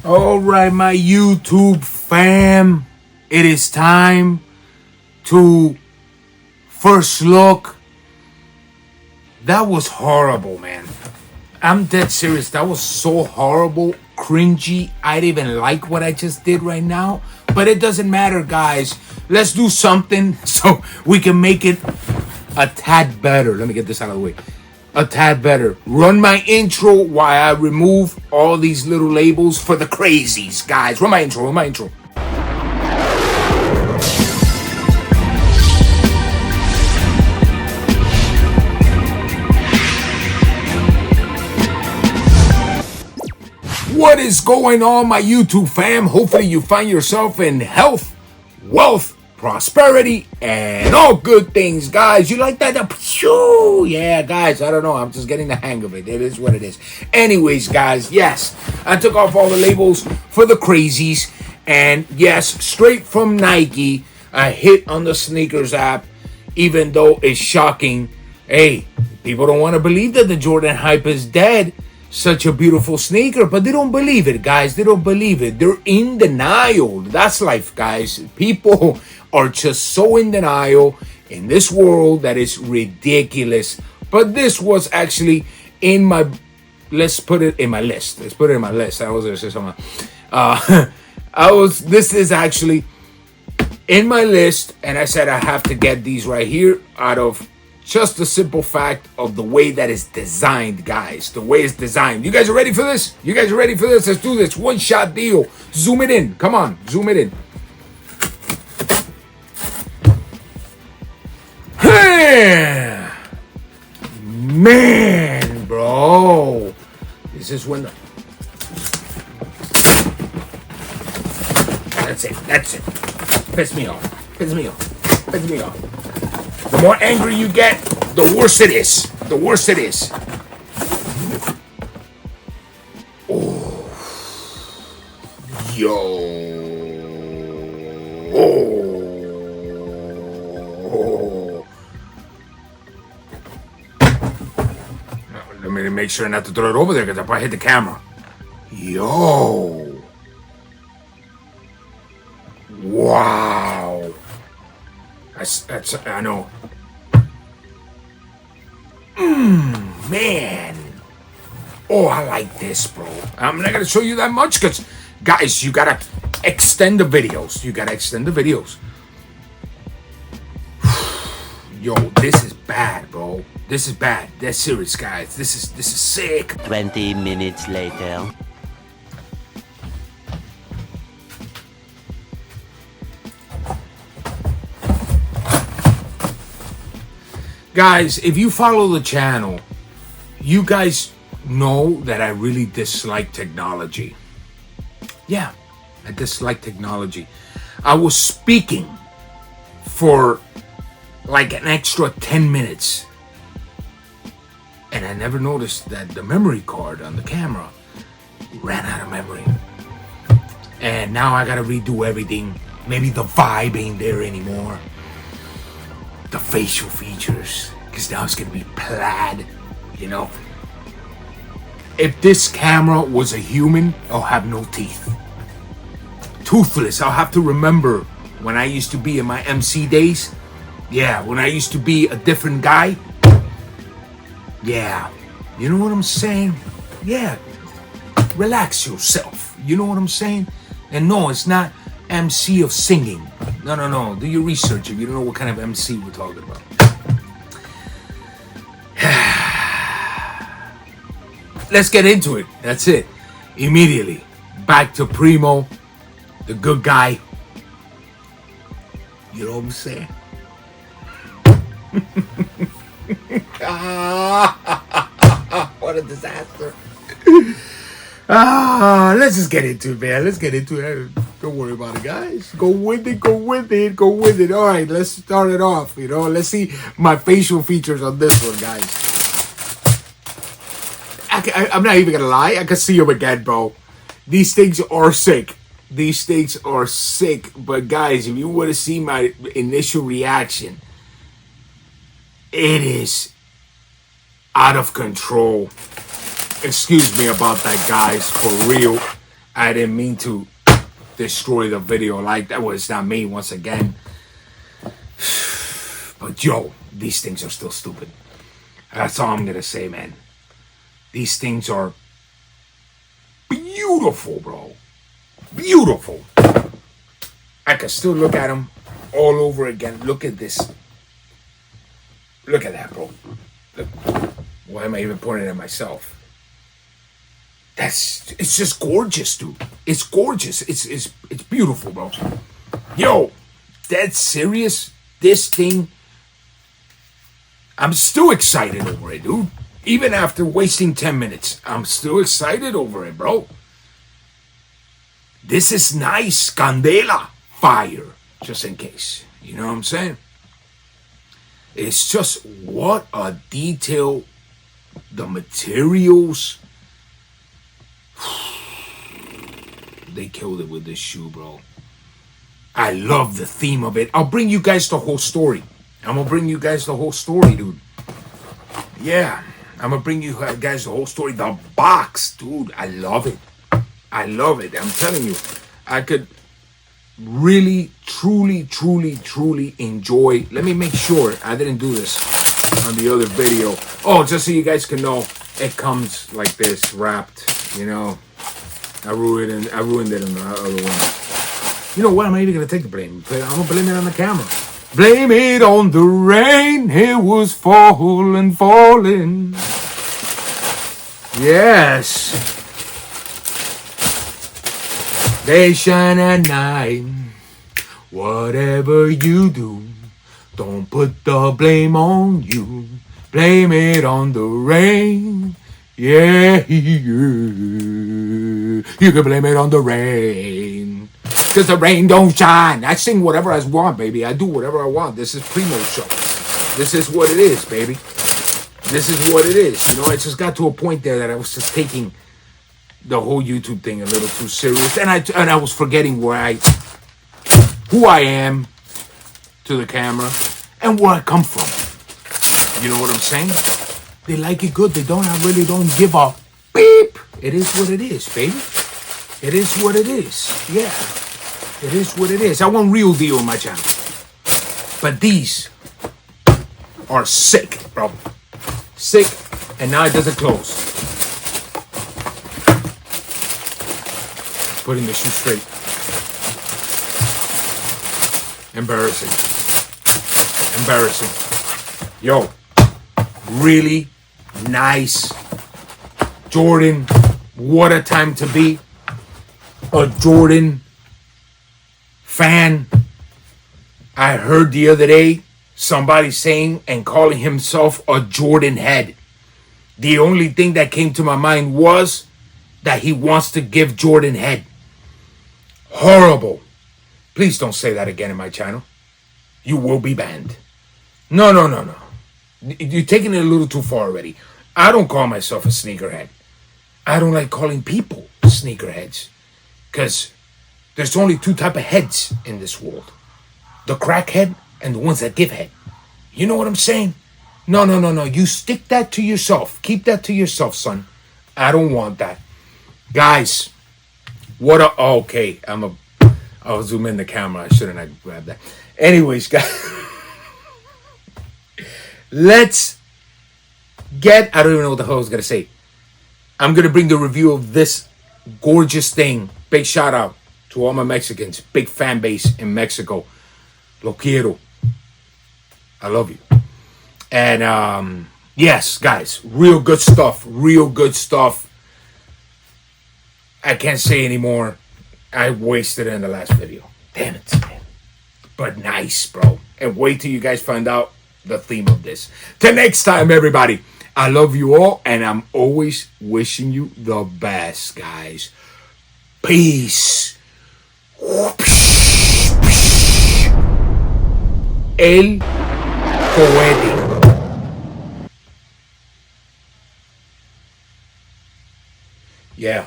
All right, my YouTube fam, it is time to first look. That was horrible, man. I'm dead serious. That was so horrible, cringy. I didn't even like what I just did right now. But it doesn't matter, guys. Let's do something so we can make it a tad better. Let me get this out of the way. A tad better. Run my intro while I remove all these little labels for the crazies, guys. Run my intro. Run my intro. What is going on, my YouTube fam? Hopefully you find yourself in health, wealth, prosperity, and all good things, guys. You like that? Yeah, guys, I don't know. I'm just getting the hang of it. It is what it is. Anyways, guys, yes, I took off all the labels for the crazies. And yes, straight from Nike, I hit on the sneakers app, even though it's shocking. Hey, people don't want to believe that the Jordan hype is dead. Such a beautiful sneaker, but they don't believe it, guys. They don't believe it. They're in denial. That's life, guys. People are just so in denial in this world that is ridiculous. But this was actually in my, let's put it in my list. Let's put it in my list. I was going to say something. This is actually in my list, and I said I have to get these right here out of just the simple fact of the way that it's designed, guys. The way it's designed. You guys are ready for this? You guys are ready for this? Let's do this. One shot deal. Zoom it in. Come on. Zoom it in. Man, bro. This is when the... That's it. That's it. Piss me off. Piss me off. Piss me off. The more angry you get, the worse it is. The worse it is. Oh. Yo. Oh. Let me make sure not to throw it over there because I probably hit the camera. Yo. Wow. That's I know. Man. Oh, I like this, bro. I'm not gonna show you that much because, guys, you gotta extend the videos. You gotta extend the videos. Yo, this is bad, bro. This is bad. That's serious, guys. This is sick. 20 minutes later. Guys, if you follow the channel, you guys know that I really dislike technology. Yeah, I dislike technology. I was speaking for like an extra 10 minutes. And I never noticed that the memory card on the camera ran out of memory. And now I gotta redo everything. Maybe the vibe ain't there anymore. The facial features, because now it's gonna be plaid, you know. If this camera was a human, I'll have no teeth. Toothless. I'll have to remember when I used to be in my MC days. Yeah, when I used to be a different guy. Yeah, you know what I'm saying? Yeah, relax yourself. You know what I'm saying? And no, it's not MC of singing. No. Do your research if you don't know what kind of MC we're talking about. Let's get into it. That's it. Immediately. Back to Primo, the good guy. You know what I'm saying? What a disaster. Let's just get into it, man. Let's get into it. Don't worry about it, guys. Go with it. All right, let's start it off. You know, let's see my facial features on this one, guys. I'm not even gonna lie. I can see them again, bro. These things are sick. But guys, if you want to see my initial reaction, it is out of control. Excuse me about that, guys. For real. I didn't mean to destroy the video like that. Was not me once again. But yo, these things are still stupid. That's all I'm gonna say, man. These things are beautiful, bro. Beautiful. I can still look at them all over again. Look at this. Look at that, bro. Look. Why am I even pointing at myself? It's just gorgeous, dude. It's gorgeous. It's beautiful, bro. Yo, dead serious. This thing, I'm still excited over it, dude. Even after wasting 10 minutes, I'm still excited over it, bro. This is nice. Candela. Fire. Just in case. You know what I'm saying? It's just what a detail. The materials. They killed it with this shoe, bro. I love the theme of it. I'll bring you guys the whole story. I'm gonna bring you guys the whole story, dude. Yeah, I'm gonna bring you guys the whole story. The box, dude. I love it. I love it. I'm telling you, I could really, truly enjoy. Let me make sure I didn't do this on the other video. Oh, just so you guys can know, it comes like this, wrapped. You know, I ruined it in the other one. You know what? I'm not even gonna take the blame. I'm gonna blame it on the camera. Blame it on the rain. It was falling. Yes. Day shine at night. Whatever you do, don't put the blame on you. Blame it on the rain. Yeah. You can blame it on the rain. Cause the rain don't shine. I sing whatever I want, baby. I do whatever I want. This is Primo show. This is what it is, baby. This is what it is. You know, it just got to a point there that I was just taking the whole YouTube thing a little too serious, and I was forgetting who I am to the camera and where I come from. You know what I'm saying? They like it good. They don't. I really don't give a beep. It is what it is, baby. It is what it is. Yeah. It is what it is. I want real deal on my channel. But these are sick, bro. Sick. And now it doesn't close. Putting the shoe straight. Embarrassing. Yo. Really nice. Jordan. What a time to be a Jordan fan. I heard the other day somebody saying and calling himself a Jordan head. The only thing that came to my mind was that he wants to give Jordan head. Horrible. Please don't say that again in my channel. You will be banned. No. You're taking it a little too far already. I don't call myself a sneakerhead. I don't like calling people sneakerheads. Because there's only two type of heads in this world. The crackhead and the ones that give head. You know what I'm saying? No. You stick that to yourself. Keep that to yourself, son. I don't want that. Guys, okay. I'll zoom in the camera. I shouldn't have grabbed that. Anyways, guys. Let's get, I don't even know what the hell I was going to say. I'm going to bring the review of this gorgeous thing. Big shout out to all my Mexicans. Big fan base in Mexico. Lo quiero. I love you. And yes, guys, real good stuff. I can't say anymore. I wasted it in the last video. Damn it, man. But nice, bro. And wait till you guys find out the theme of this. Till next time, everybody. I love you all, and I'm always wishing you the best, guys. Peace. El cohete. Yeah.